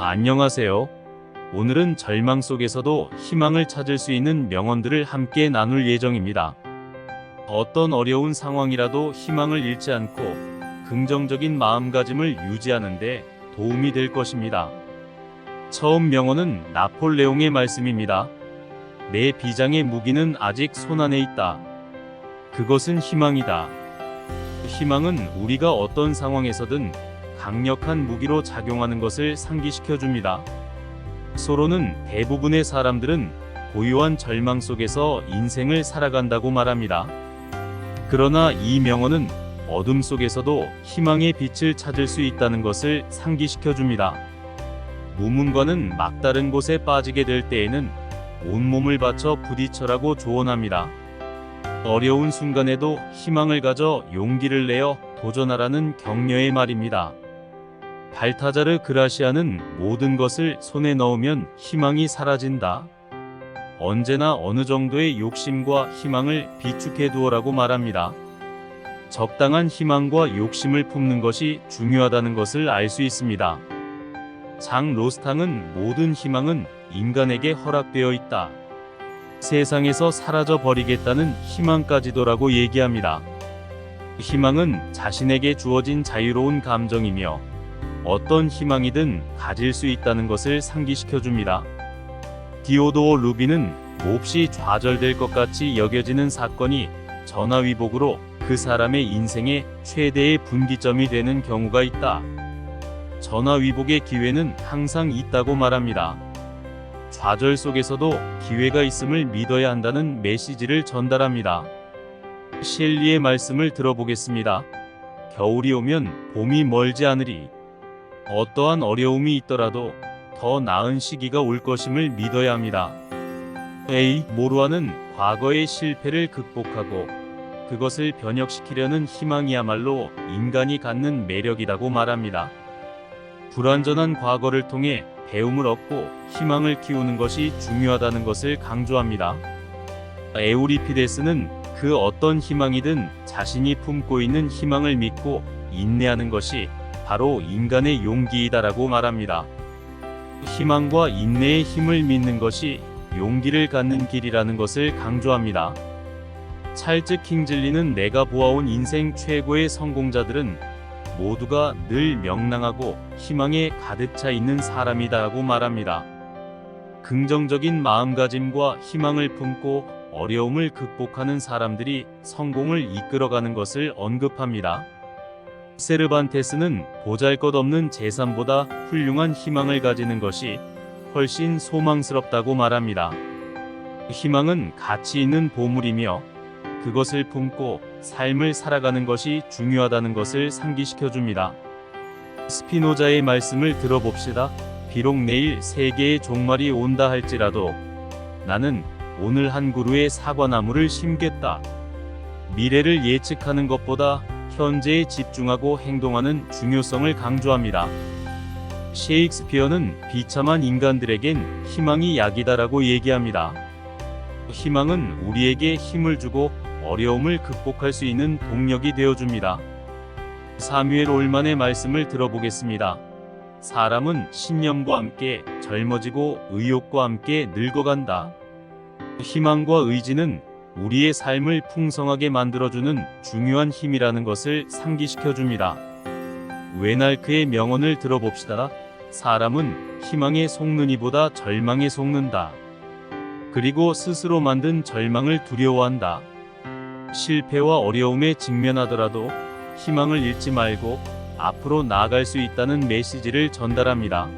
안녕하세요. 오늘은 절망 속에서도 희망을 찾을 수 있는 명언들을 함께 나눌 예정입니다. 어떤 어려운 상황이라도 희망을 잃지 않고 긍정적인 마음가짐을 유지하는 데 도움이 될 것입니다. 처음 명언은 나폴레옹의 말씀입니다. 내 비장의 무기는 아직 손안에 있다. 그것은 희망이다. 희망은 우리가 어떤 상황에서든 강력한 무기로 작용하는 것을 상기시켜 줍니다. 서로는 대부분의 사람들은 고요한 절망 속에서 인생을 살아간다고 말합니다. 그러나 이 명언은 어둠 속에서도 희망의 빛을 찾을 수 있다는 것을 상기시켜 줍니다. 무문과는 막다른 곳에 빠지게 될 때에는 온몸을 바쳐 부딪혀라고 조언합니다. 어려운 순간에도 희망을 가져 용기를 내어 도전하라는 격려의 말입니다. 발타자르 그라시아는 모든 것을 손에 넣으면 희망이 사라진다. 언제나 어느 정도의 욕심과 희망을 비축해 두어라고 말합니다. 적당한 희망과 욕심을 품는 것이 중요하다는 것을 알 수 있습니다. 장 로스탕은 모든 희망은 인간에게 허락되어 있다. 세상에서 사라져 버리겠다는 희망까지도라고 얘기합니다. 희망은 자신에게 주어진 자유로운 감정이며 어떤 희망이든 가질 수 있다는 것을 상기시켜 줍니다. 디오도어 루비는 몹시 좌절될 것 같이 여겨지는 사건이 전화위복으로 그 사람의 인생의 최대의 분기점이 되는 경우가 있다. 전화위복의 기회는 항상 있다고 말합니다. 좌절 속에서도 기회가 있음을 믿어야 한다는 메시지를 전달합니다. 셸리의 말씀을 들어보겠습니다. 겨울이 오면 봄이 멀지 않으리. 어떠한 어려움이 있더라도 더 나은 시기가 올 것임을 믿어야 합니다. 모루아는 과거의 실패를 극복하고 그것을 변혁시키려는 희망이야말로 인간이 갖는 매력이라고 말합니다. 불완전한 과거를 통해 배움을 얻고 희망을 키우는 것이 중요하다는 것을 강조합니다. 에우리피데스는 그 어떤 희망이든 자신이 품고 있는 희망을 믿고 인내하는 것이 바로 인간의 용기이다라고 말합니다. 희망과 인내의 힘을 믿는 것이 용기를 갖는 길이라는 것을 강조합니다. 찰즈 킹즐리는 내가 보아온 인생 최고의 성공자들은 모두가 늘 명랑하고 희망에 가득 차 있는 사람이다라고 말합니다. 긍정적인 마음가짐과 희망을 품고 어려움을 극복하는 사람들이 성공을 이끌어가는 것을 언급합니다. 세르반테스는 보잘것없는 재산보다 훌륭한 희망을 가지는 것이 훨씬 소망스럽다고 말합니다. 희망은 가치 있는 보물이며 그것을 품고 삶을 살아가는 것이 중요하다는 것을 상기시켜 줍니다. 스피노자의 말씀을 들어봅시다. 비록 내일 세계의 종말이 온다 할지라도 나는 오늘 한 그루의 사과나무를 심겠다. 미래를 예측하는 것보다 현재에 집중하고 행동하는 중요성을 강조합니다. 셰익스피어는 비참한 인간들에겐 희망이 약이다라고 얘기합니다. 희망은 우리에게 힘을 주고 어려움을 극복할 수 있는 동력이 되어줍니다. 사뮤엘 올만의 말씀을 들어보겠습니다. 사람은 신념과 함께 젊어지고 의욕과 함께 늙어간다. 희망과 의지는 우리의 삶을 풍성하게 만들어주는 중요한 힘이라는 것을 상기시켜 줍니다. 웨날크의 명언을 들어봅시다. 사람은 희망에 속는 이보다 절망에 속는다. 그리고 스스로 만든 절망을 두려워한다. 실패와 어려움에 직면하더라도 희망을 잃지 말고 앞으로 나아갈 수 있다는 메시지를 전달합니다.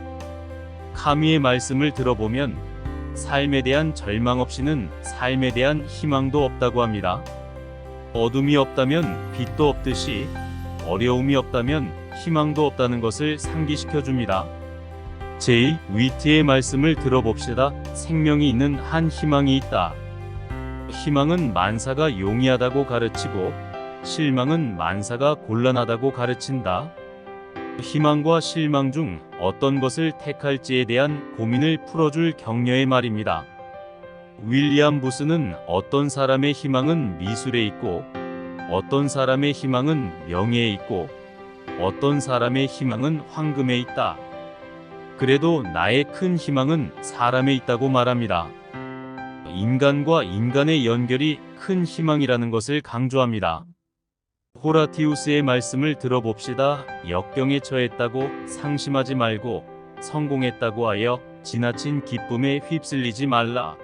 카미의 말씀을 들어보면 삶에 대한 절망 없이는 삶에 대한 희망도 없다고 합니다. 어둠이 없다면 빛도 없듯이 어려움이 없다면 희망도 없다는 것을 상기시켜 줍니다. 제이 위트의 말씀을 들어봅시다. 생명이 있는 한 희망이 있다. 희망은 만사가 용이하다고 가르치고 실망은 만사가 곤란하다고 가르친다. 희망과 실망 중 어떤 것을 택할지에 대한 고민을 풀어줄 격려의 말입니다. 윌리엄 부스는 어떤 사람의 희망은 미술에 있고 어떤 사람의 희망은 명예에 있고 어떤 사람의 희망은 황금에 있다. 그래도 나의 큰 희망은 사람에 있다고 말합니다. 인간과 인간의 연결이 큰 희망이라는 것을 강조합니다. 호라티우스의 말씀을 들어봅시다. 역경에 처했다고 상심하지 말고 성공했다고 하여 지나친 기쁨에 휩쓸리지 말라.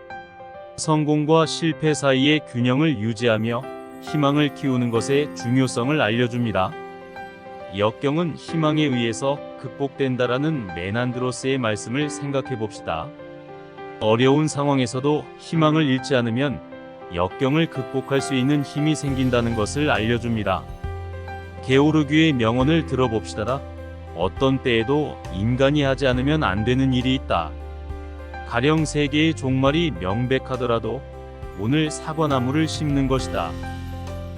성공과 실패 사이의 균형을 유지하며 희망을 키우는 것의 중요성을 알려줍니다. 역경은 희망에 의해서 극복된다라는 메난드로스의 말씀을 생각해 봅시다. 어려운 상황에서도 희망을 잃지 않으면 역경을 극복할 수 있는 힘이 생긴다는 것을 알려줍니다. 게오르규의 명언을 들어봅시다. 어떤 때에도 인간이 하지 않으면 안 되는 일이 있다. 가령 세계의 종말이 명백하더라도 오늘 사과나무를 심는 것이다.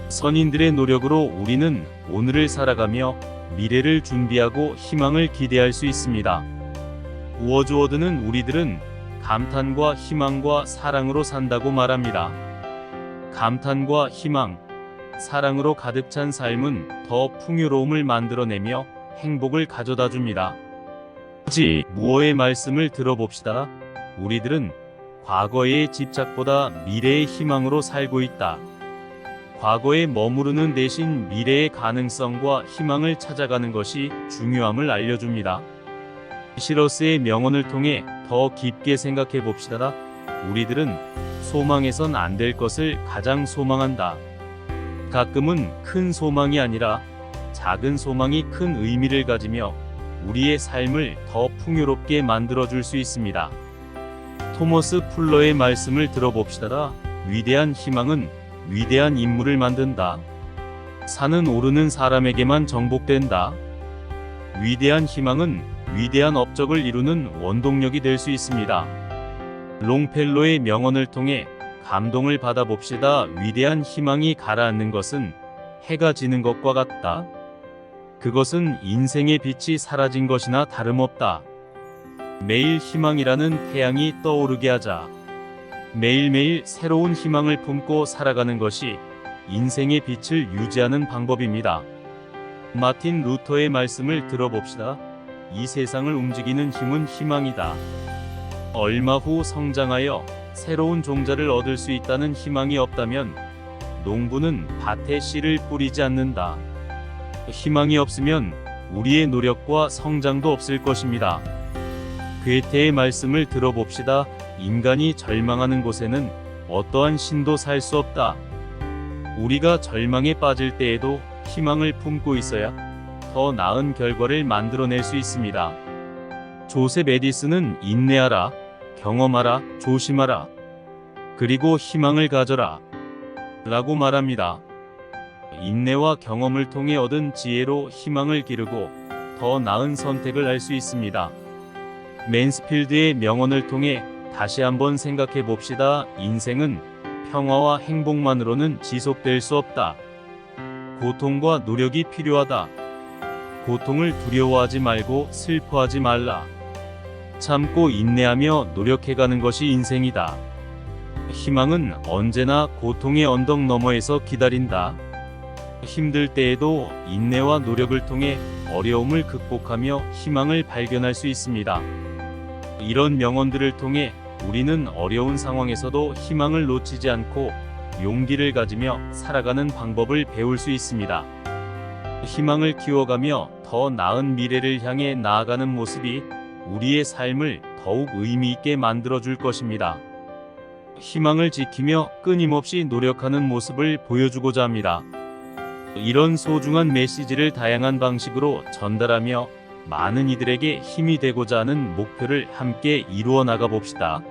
선인들의 노력으로 우리는 오늘을 살아가며 미래를 준비하고 희망을 기대할 수 있습니다. 워즈워드는 우리들은 감탄과 희망과 사랑으로 산다고 말합니다. 감탄과 희망, 사랑으로 가득 찬 삶은 더 풍요로움을 만들어내며 행복을 가져다 줍니다. 무어의 말씀을 들어봅시다. 우리들은 과거의 집착보다 미래의 희망으로 살고 있다. 과거에 머무르는 대신 미래의 가능성과 희망을 찾아가는 것이 중요함을 알려줍니다. 시러스의 명언을 통해 더 깊게 생각해 봅시다. 우리들은 소망해선 안 될 것을 가장 소망한다. 가끔은 큰 소망이 아니라 작은 소망이 큰 의미를 가지며 우리의 삶을 더 풍요롭게 만들어줄 수 있습니다. 토머스 풀러의 말씀을 들어봅시다. 위대한 희망은 위대한 인물을 만든다. 산은 오르는 사람에게만 정복된다. 위대한 희망은 위대한 업적을 이루는 원동력이 될 수 있습니다. 롱펠로의 명언을 통해 감동을 받아봅시다. 위대한 희망이 가라앉는 것은 해가 지는 것과 같다. 그것은 인생의 빛이 사라진 것이나 다름없다. 매일 희망이라는 태양이 떠오르게 하자. 매일매일 새로운 희망을 품고 살아가는 것이 인생의 빛을 유지하는 방법입니다. 마틴 루터의 말씀을 들어봅시다. 이 세상을 움직이는 힘은 희망이다. 얼마 후 성장하여 새로운 종자를 얻을 수 있다는 희망이 없다면 농부는 밭에 씨를 뿌리지 않는다. 희망이 없으면 우리의 노력과 성장도 없을 것입니다. 괴테의 말씀을 들어봅시다. 인간이 절망하는 곳에는 어떠한 신도 살 수 없다. 우리가 절망에 빠질 때에도 희망을 품고 있어야 더 나은 결과를 만들어낼 수 있습니다. 조셉 에디슨은 인내하라, 경험하라, 조심하라, 그리고 희망을 가져라 라고 말합니다. 인내와 경험을 통해 얻은 지혜로 희망을 기르고 더 나은 선택을 할 수 있습니다. 맨스필드의 명언을 통해 다시 한번 생각해 봅시다. 인생은 평화와 행복만으로는 지속될 수 없다. 고통과 노력이 필요하다. 고통을 두려워하지 말고 슬퍼하지 말라. 참고 인내하며 노력해가는 것이 인생이다. 희망은 언제나 고통의 언덕 너머에서 기다린다. 힘들 때에도 인내와 노력을 통해 어려움을 극복하며 희망을 발견할 수 있습니다. 이런 명언들을 통해 우리는 어려운 상황에서도 희망을 놓치지 않고 용기를 가지며 살아가는 방법을 배울 수 있습니다. 희망을 키워가며 더 나은 미래를 향해 나아가는 모습이 우리의 삶을 더욱 의미 있게 만들어줄 것입니다. 희망을 지키며 끊임없이 노력하는 모습을 보여주고자 합니다. 이런 소중한 메시지를 다양한 방식으로 전달하며 많은 이들에게 힘이 되고자 하는 목표를 함께 이루어 나가 봅시다.